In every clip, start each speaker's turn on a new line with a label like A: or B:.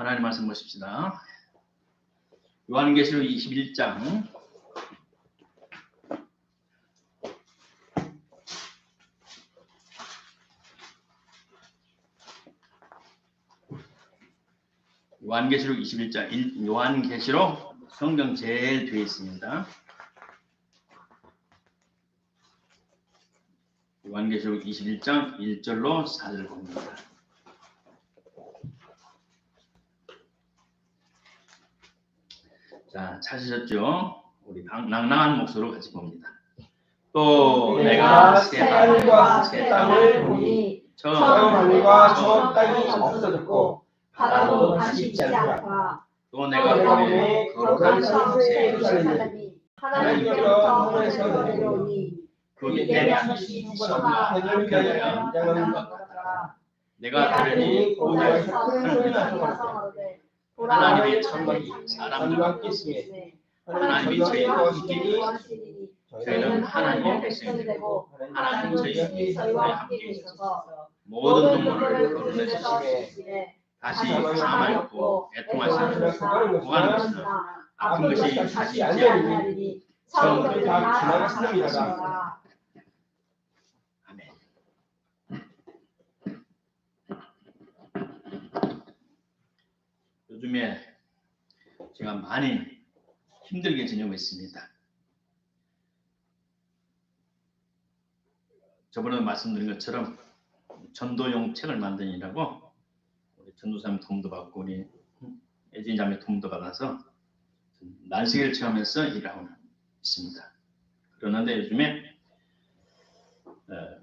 A: 하나님 말씀 보십시다. 요한계시록 21장 요한계시록 21장 요한계시록 성경 제일 뒤에 있습니다. 요한계시록 21장 1절로 4절 봅니다. 자, 찾으셨죠? 우리 낭낭한 목소리로 같이 봅니다. 또 내가 새 하늘과 새 땅을 보니 처음 하늘과 처음 땅이 없어졌고 바다도 다시 있지 않더라. 또 내가 보니 거룩한 성 새 예루살렘이 하나님께로부터 하늘에서 내려오니 그 밑에 빛이 주시거나 하늘을 위하여 양장한 것 같더라. 내가 들으니 고대에서 큰 소리가 나서 하나님의 천국이 사람들과 함께 있으니 하나님이 저희와 함께 저희는 하나님의 백성이 되고 하나님 저희와 함께 있어서 모든 눈물을 거르내시기에 다시 사망했고 애통하시는 무한한 것이나 아픈 것이 다시 있지 않으니 처음부터 다 지나갔습니다. 아멘. 요즘에 제가 많이 힘들게 지내고 있습니다. 저번에 말씀드린 것처럼 전도용 책을 만드느라고 우리 전도사님 도움도 받고 우리 애진자매 도움도 받아서 난세기를 체험해서 일하고 있습니다. 그러는데 요즘에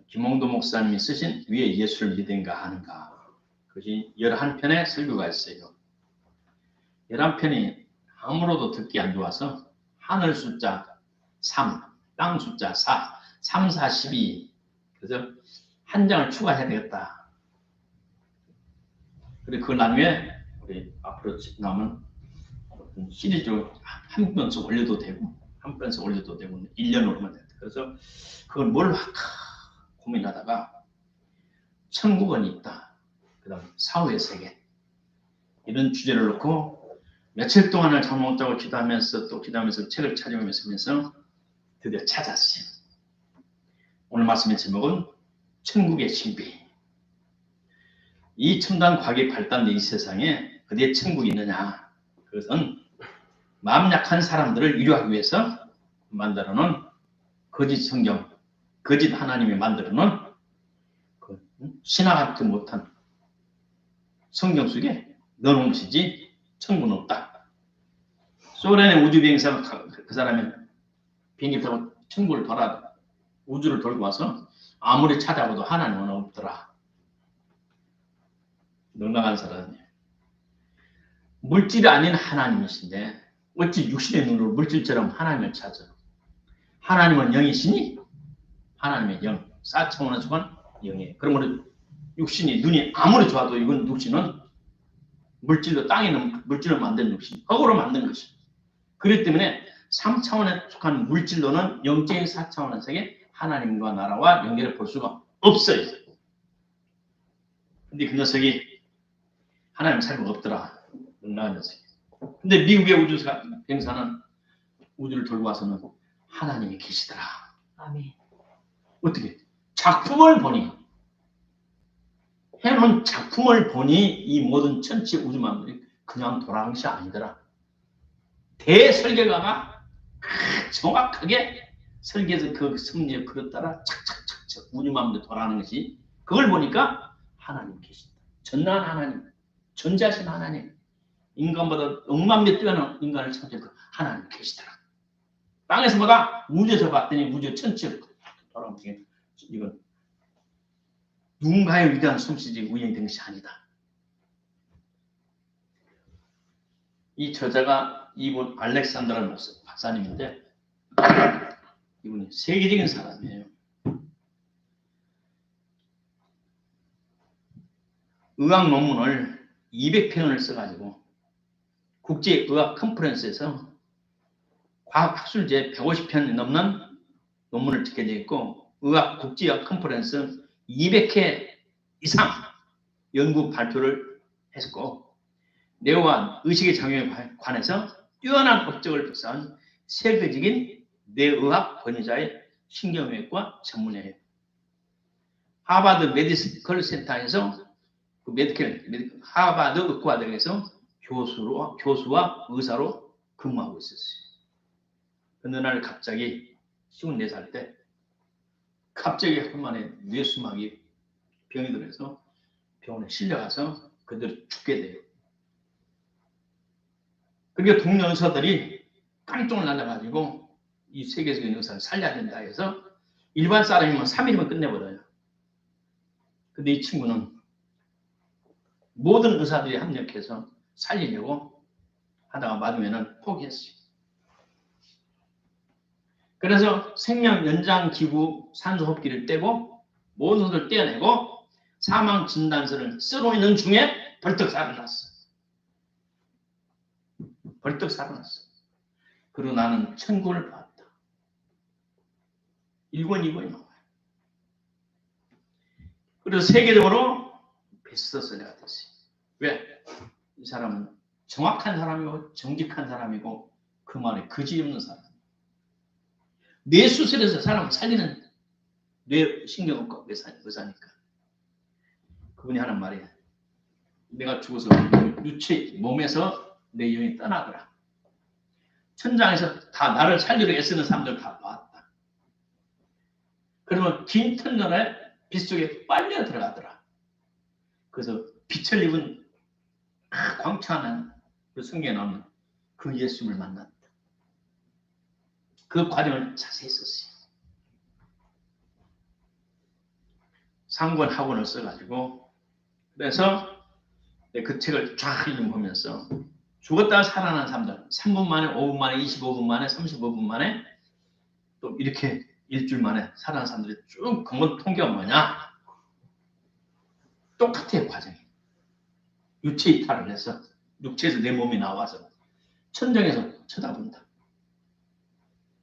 A: 김홍도 목사님이 쓰신 위에 예수를 믿은가 하는가 그것이 11편의 설교가 있어요. 11편이 아무로도 듣기 안 좋아서 하늘 숫자 3, 땅 숫자 4, 3, 4, 12 그래서 한 장을 추가해야 되겠다. 그리고 그 나중에 우리 앞으로 나오면 시리즈로 한 편씩 올려도 되고 한 편씩 올려도 되고 1년으로만 된다. 그래서 그걸 뭘 할까 고민하다가 천국은 있다. 그 다음 사후의 세계 이런 주제를 놓고 며칠 동안을 잠 못 자고 기도하면서 또 기도하면서 책을 찾아보면서 드디어 찾았어요. 오늘 말씀의 제목은 천국의 신비. 이 첨단 과학이 발달된 이 세상에 어디에 천국이 있느냐? 그것은 마음 약한 사람들을 위로하기 위해서 만들어놓은 거짓 성경, 거짓 하나님이 만들어놓은 신화 같지 못한 성경 속에 넣어놓은 것이지 천국은 없다. 소련의 우주비행사가 그 사람이 비행기 타고 천국을 돌아 우주를 돌고 와서 아무리 찾아봐도 하나님은 없더라. 넉넉한 사람이에요. 물질이 아닌 하나님이신데 어찌 육신의 눈으로 물질처럼 하나님을 찾아? 하나님은 영이시니 하나님의 영, 4차원의 주관 영이에요. 그러므로 육신이 눈이 아무리 좋아도 이건 육신은 물질로 땅에 있는 물질로 만든 육신, 흙으로 만든 것이. 그렇기 때문에 3차원에 속한 물질로는 영적인 4차원의 세계 하나님과 나라와 연결을 볼 수가 없어요. 근데 그 녀석이 하나님 살고 없더라. 넉넉한 녀석이. 근데 미국의 우주비행사는 우주를 돌고 와서는 하나님이 계시더라.
B: 아멘.
A: 어떻게? 작품을 보니 해놓은 작품을 보니 이 모든 천체 우주만물이 그냥 돌아간 것이 아니더라. 대설계가가 정확하게 설계해서 그 성리에 그릇 따라 착착착착 우주만물이 돌아가는 것이 그걸 보니까 하나님 계신다. 전능한 하나님, 전지하신 하나님, 인간보다 억만배 뛰어난 인간을 창조한 하나님 계시더라. 땅에서보다 우주에서 봤더니 우주 전체 돌아오는 게 이건 누군가의 위대한 솜씨지 우연히 된 것이 아니다. 이 저자가 이분 알렉산드라 박사님인데 이분이 세계적인 사람이에요. 의학 논문을 200편을 써가지고 국제의학 컨퍼런스에서 과학학술제 150편 넘는 논문을 찍게 되어 있고 의학 국제의학 컨퍼런스 200회 이상 연구 발표를 했고 뇌와 의식의 작용에 관해서 뛰어난 업적을 발사한 세계적인 뇌의학 권위자의 신경외과 전문의예요. 하버드 메디컬 센터에서 하버드 의과대학에서 교수와 의사로 근무하고 있었어요. 어느 날 갑자기 54살 때 갑자기 한만에 뇌수막이 병이 들어서 병원에 실려가서 그대로 죽게 돼요. 그러니까 동료 의사들이 깜짝 놀라가지고 이 세계적인 의사를 살려야 된다 해서 일반 사람이면 3일이면 끝내버려요. 근데 이 친구는 모든 의사들이 합력해서 살리려고 하다가 마지막에는 포기했어요. 그래서 생명 연장 기구 산소 흡기를 떼고 모든 것을 떼어내고 사망 진단서를 쓰고 있는 중에 벌떡 살아났어. 벌떡 살아났어. 그리고 나는 천국을 봤다. 1권, 2권이 나와요. 그리고 세계적으로 베스트셀러가 됐어요. 왜? 이 사람은 정확한 사람이고 정직한 사람이고 그 말에 거짓 없는 사람. 뇌수술에서 사람을 살리는 뇌신경외과 의사니까. 그분이 하는 말이에요. 내가 죽어서 유체 몸에서 내 영이 떠나더라. 천장에서 다 나를 살리려 애쓰는 사람들 다 봤다. 그러면 긴 터널에 빛 속에 빨려 들어가더라. 그래서 빛을 입은 광채하는 그 성경에 나오는 그 예수를 만났다. 그 과정을 자세히 썼어요. 상권 학원을 써가지고 그래서 그 책을 쫙 읽으면서 죽었다가 살아난 사람들 3분 만에 5분 만에 25분 만에 35분 만에 또 이렇게 일주일 만에 살아난 사람들이 쭉 그건 통계가 뭐냐? 똑같아요 과정이. 유체 이탈을 해서 육체에서 내 몸이 나와서 천장에서 쳐다본다.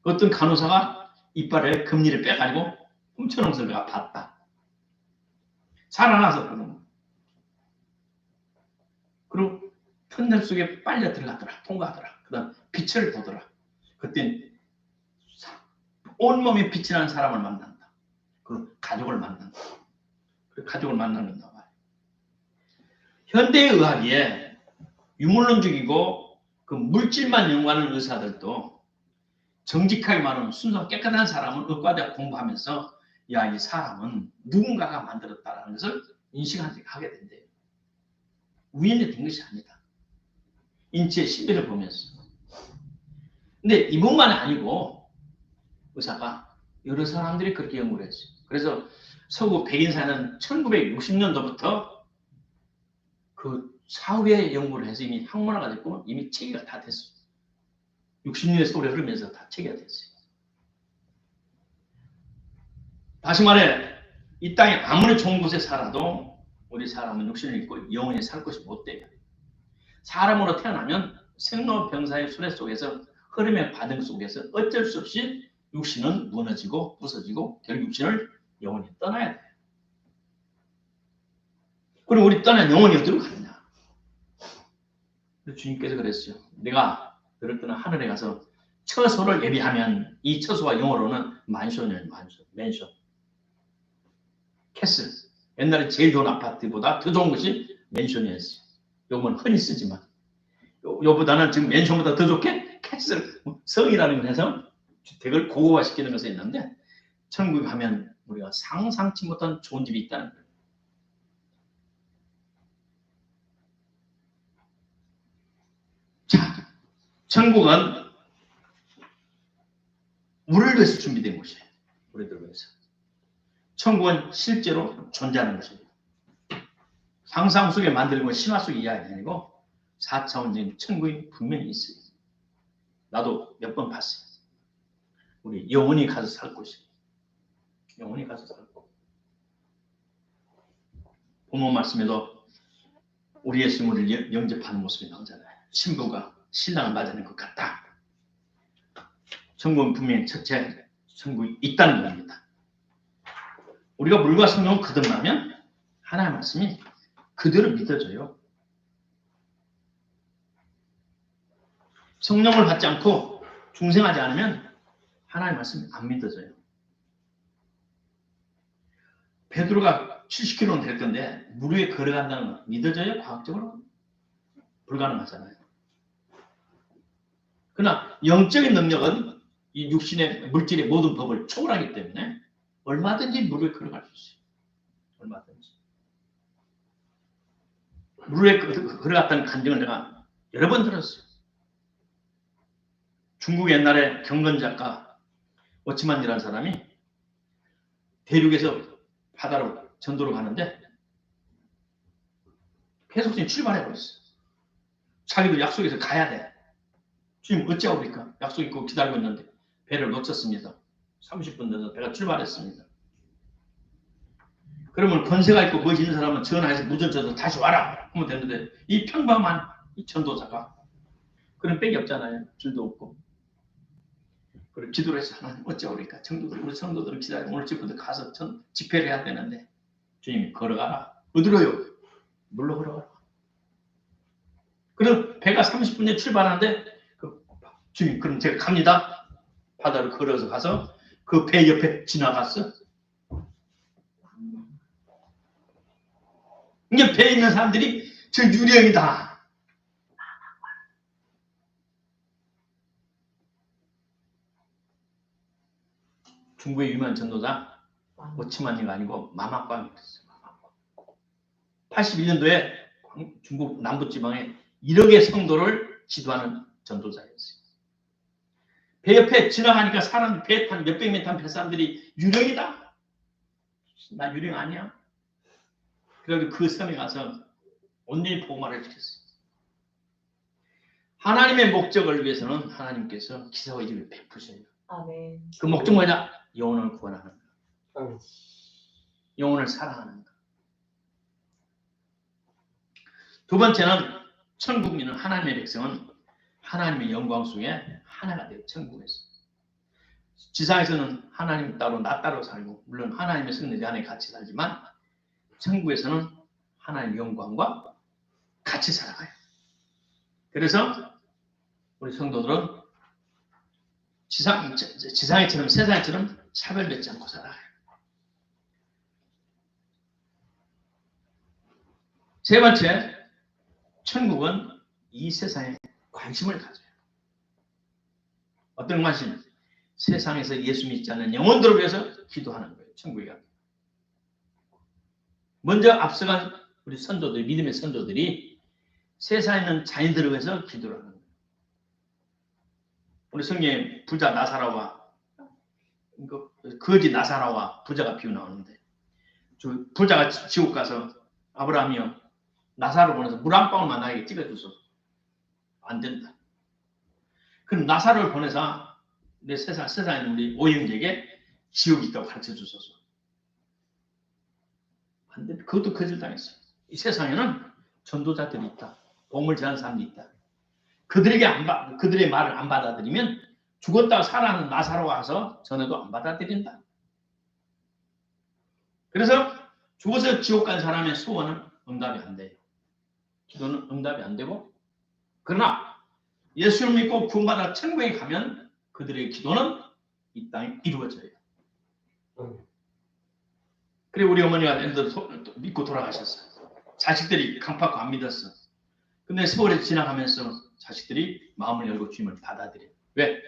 A: 어떤 간호사가 이빨에 금리를 빼가지고 훔쳐놓은 것을 내가 봤다. 살아나서 그러는 거. 그리고 터널 속에 빨려 들어가더라. 통과하더라. 그 다음 빛을 보더라. 그때 온몸에 빛이 나는 사람을 만난다. 그리고 가족을 만난다. 그 가족을 만나는 거야. 현대의학에 유물론적이고 그 물질만 연구하는 의사들도 정직하게 말하는 순수하고 깨끗한 사람을 의과대학 공부하면서 야, 이 사람은 누군가가 만들었다는 것을 인식하게 된대요. 우연히 된 것이 아니다. 인체의 신비를 보면서. 근데 이분만이 아니고 의사가 여러 사람들이 그렇게 연구를 했어요. 그래서 서구 백인사는 1960년도부터 그 사후에 연구를 해서 이미 학문화가 됐고 이미 체계가 다 됐어요. 60년의 세월이 흐르면서 다 체계가 됐어요. 다시 말해 이 땅에 아무리 좋은 곳에 살아도 우리 사람은 육신을 입고 영원히 살 것이 못 돼요. 사람으로 태어나면 생로병사의 수레 속에서 흐름의 반응 속에서 어쩔 수 없이 육신은 무너지고 부서지고 결국 육신을 영원히 떠나야 돼요. 그리고 우리 떠난 영혼이 어디로 가느냐? 주님께서 그랬어요. 내가 너를 떠나 하늘에 가서 처소를 예비하면 이 처소와 영어로는 만션이에요. 맨션. 캐슬. 옛날에 제일 좋은 아파트보다 더 좋은 것이 맨션이었어요. 요건 흔히 쓰지만 요보다는 지금 맨션보다 더 좋게 캐슬, 성이라는 걸 해서 주택을 고급화시키는 것이 있는데 천국에 가면 우리가 상상치 못한 좋은 집이 있다는 거예요. 자, 천국은 우리를 위해서 준비된 곳이에요. 우리들 위해서. 천국은 실제로 존재하는 것입니다. 상상 속에 만들고 신화 속의 이야기 아니고 4차원적인 천국이 분명히 있어요. 나도 몇 번 봤어요. 우리 영원히 가서 살 곳이에요. 영원히 가서 살고. 본문 말씀에도 우리 예수님을 영접하는 모습이 나오잖아요. 신부가 신랑을 맞이하는 것 같다. 천국은 분명히 첫째 천국이 있다는 겁니다. 우리가 물과 성령을 거듭나면 하나님의 말씀이 그대로 믿어져요. 성령을 받지 않고 중생하지 않으면 하나님의 말씀이 안 믿어져요. 베드로가 70km는 될 건데 물 위에 걸어간다는 건 믿어져요? 과학적으로? 불가능하잖아요. 그러나 영적인 능력은 이 육신의 물질의 모든 법을 초월하기 때문에 얼마든지 물 위에 걸어갈 수 있어요. 얼마든지. 물 위에 걸어갔다는 간증을 내가 여러 번 들었어요. 중국 옛날에 경건 작가 워치만이라는 사람이 대륙에서 바다로 전도로 가는데 해석선이 출발해버렸어요. 자기도 약속에서 가야 돼. 주님 어찌하옵니까? 약속 있고 기다리고 있는데 배를 놓쳤습니다. 30분 늦어서 배가 출발했습니다. 그러면 권세가 있고 멋이 있는 사람은 전화해서 무전쳐서 다시 와라 하면 되는데 이 평범한 이 전도자가 그런 빽이 없잖아요. 줄도 없고. 그리고 기도를 해서 하나님 어찌하옵니까? 우리 성도들을 기다리고 오늘 집부터 가서 집회를 해야 되는데 주님 걸어가라. 어디로요? 물로 걸어가라. 그럼 배가 30분에 출발하는데 주님 그럼 제가 갑니다. 바다를 걸어서 가서 그 배 옆에 지나갔어. 이게 배에 있는 사람들이 저 유령이다. 중국의 유명한 전도자 워치만이가 아니고 마마꽝이었어요. 81년도에 중국 남부지방에 1억의 성도를 지도하는 전도자였어요. 배 옆에 지나가니까 사람 배 탄 몇백 명 탄 배 사람들이 유령이다. 나 유령 아니야. 그래서 그 섬에 가서 온전히 복음화를 시켰어요. 하나님의 목적을 위해서는 하나님께서 기사와 이름을 베푸셔요.
B: 아멘.
A: 그 목적 뭐냐? 영혼을 구원하는 것. 영혼을 사랑하는 것. 두 번째는 천국민은 하나님의 백성은 하나님의 영광 속에 하나가 돼요. 천국에서. 지상에서는 하나님 따로 나 따로 살고 물론 하나님의 성례 안에 같이 살지만 천국에서는 하나님의 영광과 같이 살아가요. 그래서 우리 성도들은 지상에처럼 세상에처럼 차별받지 않고 살아가요. 세 번째, 천국은 이 세상에 관심을 가져요. 어떤 관심? 세상에서 예수 믿지 않는 영혼들을 위해서 기도하는 거예요. 천국에 가면. 먼저 앞서간 우리 선조들, 믿음의 선조들이 세상에 있는 자녀들을 위해서 기도를 하는 거예요. 우리 성경에 부자 나사로와 거지 나사로와 부자가 비유 나오는데 부자가 지옥 가서 아브라함이요 나사로 보내서 물 한 방울만 나에게 찍어주소서. 안 된다. 그럼 나사로를 보내서 내 세상에 있는 우리 오형제에게 지옥이 있다고 가르쳐 주소서. 안 된다. 그것도 거절당했어요. 이 세상에는 전도자들이 있다. 복음을 전하는 사람들이 있다. 그들의 말을 안 받아들이면 죽었다가 살아나는 나사로가 와서 전해도 안 받아들인다. 그래서 죽어서 지옥 간 사람의 소원은 응답이 안 돼요. 기도는 응답이 안 되고 그러나 예수를 믿고 구원받아 천국에 가면 그들의 기도는 이 땅에 이루어져요. 그리고 우리 어머니가 믿고 돌아가셨어요. 자식들이 강팍고 안 믿었어. 근데 세월이 지나가면서 자식들이 마음을 열고 주님을 받아들여요. 왜?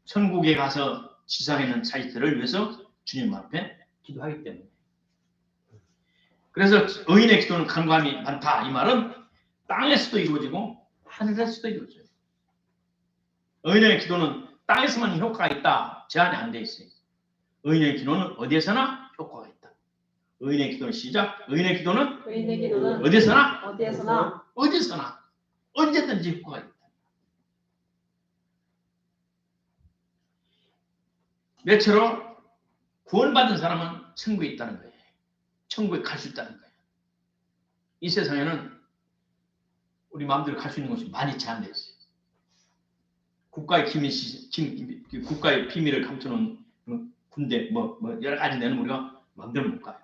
A: 천국에 가서 지상에 있는 자식들을 위해서 주님 앞에 기도하기 때문에. 그래서 의인의 기도는 간감이 많다. 이 말은 땅에서도 이루어지고 하늘에서도 이루어져요. 의인의 기도는 땅에서만 효과가 있다. 제한이 안 돼 있어요. 의인의 기도는 어디에서나 효과가 있다. 의인의 기도는 시작. 의인의 기도는 어디에서나 언제든지 효과가 있다. 몇처럼 구원받은 사람은 천국에 있다는 거예요. 천국에 갈 수 있다는 거예요. 이 세상에는 우리 마음대로 갈 수 있는 곳이 많이 제한되어 있어요. 국가의 비밀을 감춰놓은 군대, 여러 가지 내는 우리가 마음대로 못 가요.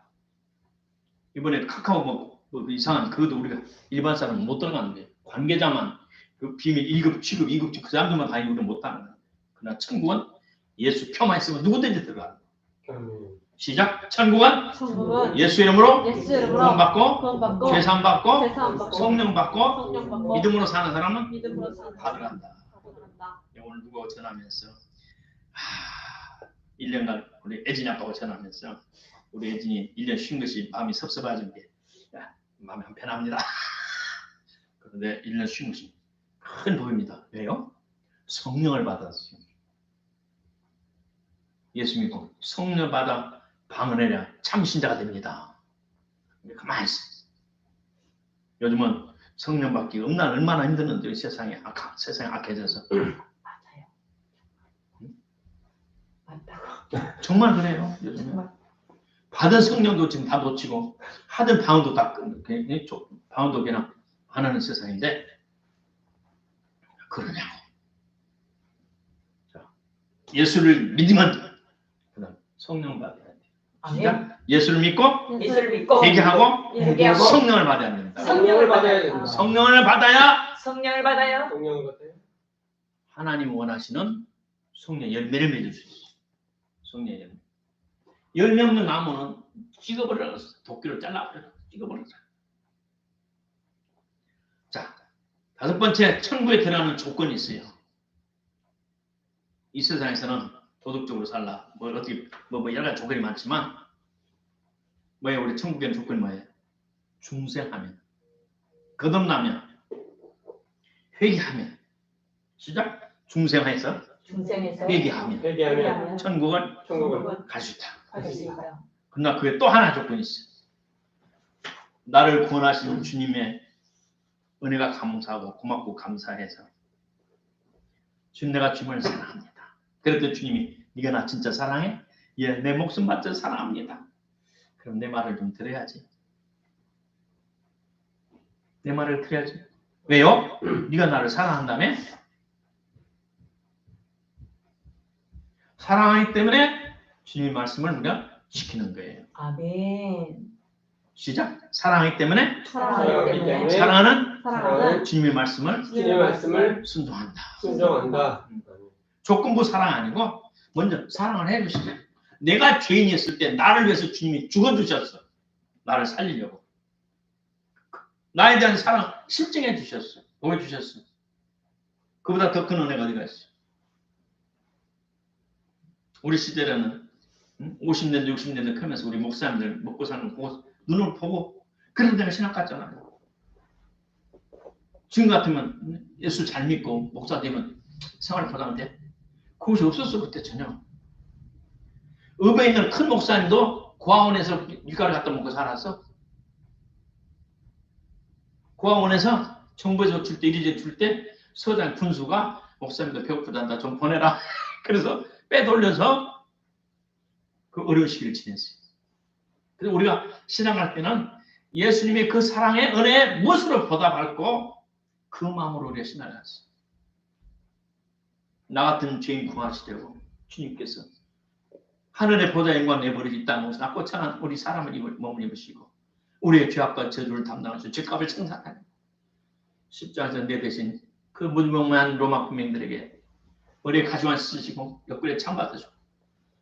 A: 이번에 카카오 이상한 그것도 우리가 일반 사람은 못 들어가는 거예요. 관계자만 그 비밀 1급, 취급, 2급 그 사람들만 다니고는 못하는 거야. 그러나 천국은 예수 표만 있으면 누구든지 들어가. 시작. 천국은 예수 이름으로 구원받고 죄사함 받고 성령 받고 믿음으로 사는 사람은 다 들어간다. 오늘 누가 전하면서 1년간 우리 애진이 아빠가 전하면서 우리 애진이 1년 쉰 것이 마음이 섭섭해진 게 마음이 한편합니다. 그런데 1년 쉰 것이 큰 복입니다. 왜요? 성령을 받았어요. 예수 믿고 성령 받아 방언해야 참신자가 됩니다. 가만히 있어. 요즘은 성령 받기 얼마나 힘드는데 세상이 악해져서.
B: 맞아요. 맞다고.
A: 정말 그래요. 요즘에 받은 성령도 지금 다 놓치고 하던 방언도 다 방언도 그냥 안 하는 세상인데 그러냐고. 자, 예수를 믿으면 그다음 성령 받아야 돼. 시작. 예수를 믿고 회개하고 성령을 받아야 된다.
C: 성령을 받아야 된다.
A: 성령을 받아야
B: 성령을 받아요.
A: 하나님 원하시는 성령 열매를 맺을 수 있어요. 성령 열매. 열매 없는 나무는 찍어버려. 도끼로 잘라버려. 찍어버려. 자, 5번째 천국에 들어가는 조건이 있어요. 이 세상에서는 도덕적으로 살라. 어떻게 여러 가지 조건이 많지만 뭐예요? 우리 천국에는 조건이 뭐예요? 중생하면, 거듭나면, 회개하면. 시작. 중생해서 회개하면 천국을 갈 수 있다. 그러나 그게 또 하나 조건이 있어요. 나를 구원하시는 주님의 은혜가 감사하고 고맙고 감사해서 주님 내가 주님을 사랑합니다. 그랬더니 주님이 네가 나 진짜 사랑해? 예, 내 목숨 바쳐 사랑합니다. 그럼 내 말을 좀 들어야지. 내 말을 들어야지. 왜요? 네가 나를 사랑한다며? 사랑하기 때문에 주님의 말씀을 우리가 지키는 거예요.
B: 아멘.
A: 시작. 사랑하기 때문에
C: 사랑하기 때문에
A: 사랑하는 주님의 말씀을
C: 순종한다.
A: 조건부 사랑 아니고 먼저 사랑을 해주시죠. 내가 죄인이었을 때 나를 위해서 주님이 죽어주셨어. 나를 살리려고. 나에 대한 사랑 실증해 주셨어. 보여주셨어. 그보다 더 큰 은혜가 어디가 있어. 우리 시대에는 50년대 60년대 크면서 우리 목사님들 먹고 사는 거 눈을 보고 그런 데가 신학 같잖아요. 지금 같으면 예수 잘 믿고 목사 되면 생활 보장 돼? 그것이 없었어 그때 전혀. 읍에 있는 큰 목사님도 고아원에서 밀가루 갖다 먹고 살았어. 고아원에서 정부에서 줄 때 이리저리 줄 때 서장 군수가 목사님도 배고프단다 좀 보내라. 그래서 빼돌려서 그 어려운 시기를 지냈어요. 그래서 우리가 신앙할 때는 예수님의 그 사랑의 은혜에 무엇으로 보답할고 그 마음으로 우리가 신앙을 했어요. 나 같은 죄인 구하시려고 주님께서 하늘의 보좌 영광 내버리지 이 땅에 오사 꽃창한 우리 사람을 몸을 입으시고 우리의 죄악과 저주를 담당하시고 죄값을 청산하는 십자가에서 내 대신 그 무명한 로마 군민들에게 머리에 가시관 쓰시고 옆구리에 창 받으시고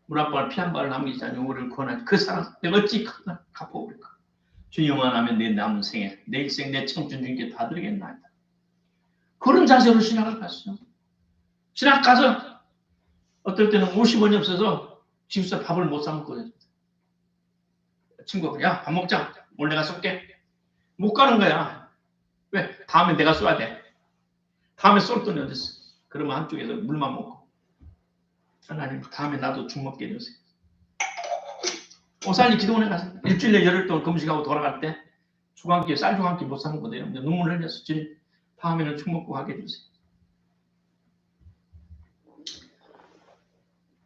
A: 물 한 방울 피 한 방울 남기지 않는 우리를 구원한 그 사랑 내가 어찌 갚아버릴까. 주님만 하면 내 남은 생에 내 일생 내 청춘 주님께 다 드리겠나이다. 그런 자세로 신학을 갔어요. 신학 가서 어떨 때는 50원이 없어서 집에서 밥을 못 사 먹거든요. 친구가 야 밥 먹자. 오늘 내가 쏠게. 못 가는 거야. 왜? 다음에 내가 쏴야 돼. 다음에 쏠 돈이 어딨어. 그러면 한쪽에서 물만 먹고 하나님 다음에 나도 죽 먹게 해주세요. 오살리 기도원에 가서 일주일에 열흘 동안 금식하고 돌아갈 때 죽 한 끼, 쌀 죽 한 끼 못 사 먹거든요. 눈물 흘려서 주님 다음에는 죽 먹고 가게 해주세요.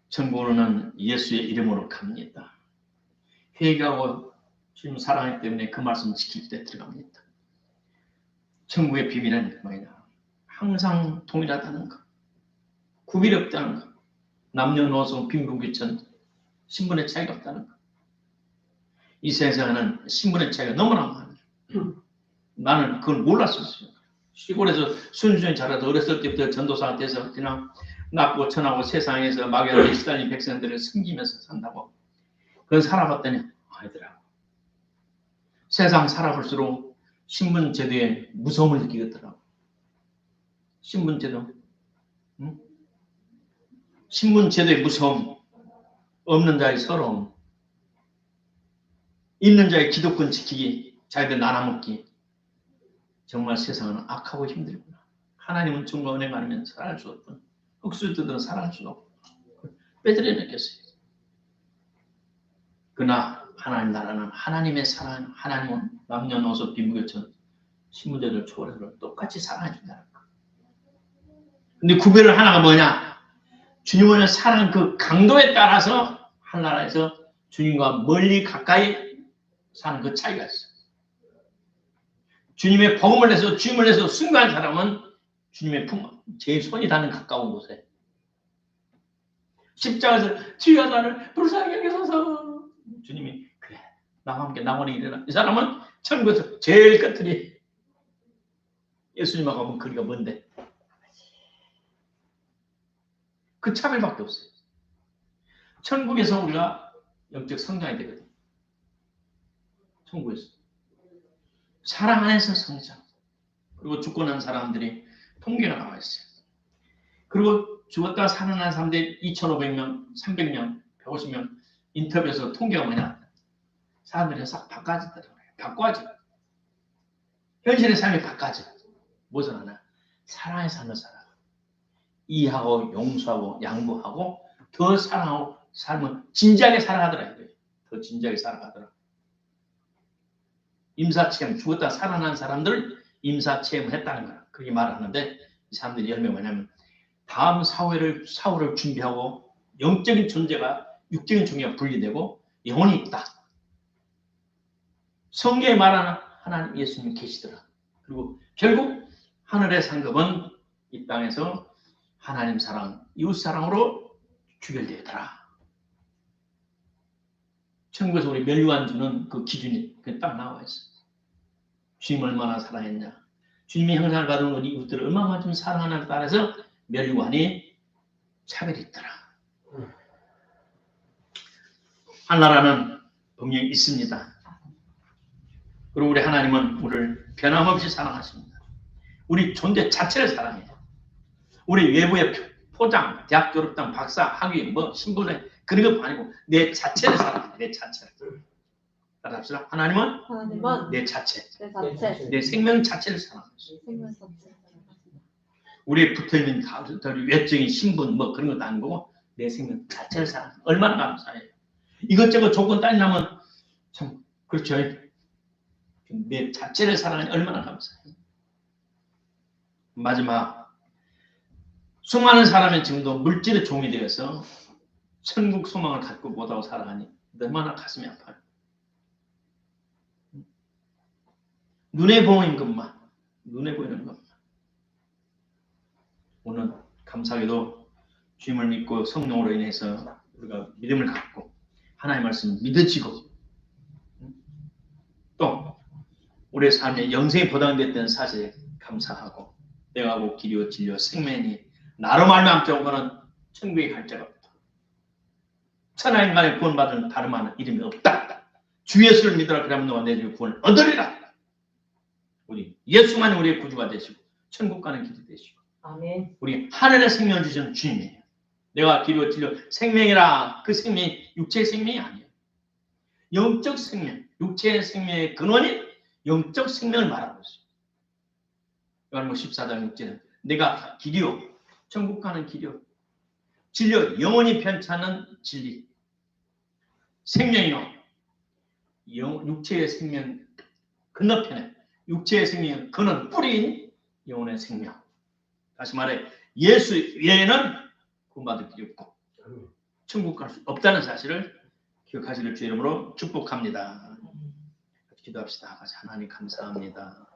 A: 천국으로는 예수의 이름으로 갑니다. 회개하고 주님 사랑하기 때문에 그 말씀 지킬 때 들어갑니다. 천국의 비밀은 뭐냐? 항상 동일하다는 것. 구별이 없다는 것. 남녀노소 빈부귀천 신분의 차이가 없다는 것. 이 세상에는 신분의 차이가 너무나 많아요. 나는 그걸 몰랐었어요. 시골에서 순수히 자라서 어렸을 때부터 전도사가 돼서 그냥 낮고 천하고 세상에서 막연하게 시달린 백성들을 섬기면서 산다고. 그건 살아봤더니 아니더라고. 세상 살아볼수록 신분제도의 무서움을 느끼겠더라고. 신분제도. 응? 신분제도의 무서움. 없는 자의 서러움. 있는 자의 기득권 지키기. 자기들 나눠먹기. 정말 세상은 악하고 힘들구나. 하나님은 정말 은혜 많으면 살아갈 수 없군. 흙수들은 살아갈 수 없고. 빼들여 느꼈어요. 그러나 하나님 나라는 하나님의 사랑, 하나님은 남녀노소 비무교천 신분제도를 초월해서 똑같이 사랑해 준다는 거. 근데 구별을 하나가 뭐냐? 주님을 사랑하는 그 강도에 따라서 한 나라에서 주님과 멀리 가까이 사는 그 차이가 있어요. 주님의 복음을 내서 주님을 내서 순교한 사람은 주님의 제 손이 닿는 가까운 곳에 십자가에서 주여 나를 불쌍히 여기소서. 주님이 그래 나와 함께 나원에 일어나. 이 사람은 천국에서 제일 끝들이 예수님하고 하면 거리가 먼데 그 차별밖에 없어요. 천국에서 우리가 영적 성장이 되거든요. 천국에서 사랑 안에서 성장. 그리고 죽고 난 사람들이 통계가 나와 있어요. 그리고 죽었다 살아난 사람들이 2,500명, 300명, 150명 인터뷰에서 통계가 뭐냐? 사람들이 싹 바꿔지더라고요. 바꿔져. 현실의 삶이 바꿔져. 무엇을 하나? 사랑의 삶을 살아. 이해하고 용서하고 양보하고 더 사랑하고 삶을 진지하게 살아가더라. 더 진지하게 살아가더라. 임사체험, 죽었다 살아난 사람들 임사체험을 했다는 거야. 그렇게 말을 하는데 이 사람들이 열명 뭐냐면 다음 사후를 준비하고 영적인 존재가 육적인 존재가 분리되고 영혼이 있다. 성경에 말하는 하나님 예수님이 계시더라. 그리고 결국 하늘의 상급은 이 땅에서 하나님 사랑, 이웃 사랑으로 주별되더라. 천국에서 우리 멸류관 주는 그 기준이 딱 나와 있어. 주님 얼마나 사랑했냐. 주님의 형상을 받은 우리 이웃들을 얼마만큼 사랑하느냐에 따라서 멸류관이 차별이 있더라. 하나라는 분명히 있습니다. 그리고 우리 하나님은 우리를 변함없이 사랑하십니다. 우리 존재 자체를 사랑해요. 우리 외부의 포장, 대학 졸업장, 박사, 학위, 신분에 그런 것 아니고 내 자체를 사랑해요. 내 자체를. 따라합시다. 하나님은 내 자체, 내 생명 자체를 사랑하십니다. 우리에 붙어있는 외적인 신분 그런 것도 아니고 내 생명 자체를 사랑합니다. 얼마나 감사해요. 이것저것 조건 따지려면 참 그렇죠. 내 자체를 사랑하니 얼마나 감사해요. 마지막 수많은 사람이 지금도 물질의 종이 되어서 천국 소망을 갖고 못하고 살아가니 얼마나 가슴이 아파요. 눈에 보이는 것만, 눈에 보이는 것만. 오늘 감사하게도 주님을 믿고 성령으로 인해서 우리가 믿음을 갖고 하나님의 말씀 믿어지고 또 우리의 삶에 영생이 보장됐다는 사실에 감사하고 내가 곧 길이요 진리요 생명이 나로 말미암자 오고는 천국에 갈 자가 없다. 천하인간의 구원받은 다름 하는 이름이 없다. 주 예수를 믿으라 그러면 너와 내 주 구원을 얻으리라. 우리 예수만이 우리의 구주가 되시고 천국 가는 길이 되시고
B: 아멘.
A: 우리 하늘의 생명을 주시는 주님이에요. 내가 길이요 진리요 생명이라. 그 생명이 육체의 생명이 아니에요. 영적 생명, 육체의 생명의 근원이 영적 생명을 말하고 있어요. 요한복음 14장 6절은 내가 길이요 천국 가는 길이요 진리요 영원히 편찮은 진리 생명이요 육체의 생명 건너편에 육체의 생명 그는 뿌리인 영혼의 생명. 다시 말해 예수 외에는 구원받을 길이 없고 천국 갈 수 없다는 사실을 기억하시길 주 이름으로 축복합니다. 기도합시다. 하나님 감사합니다.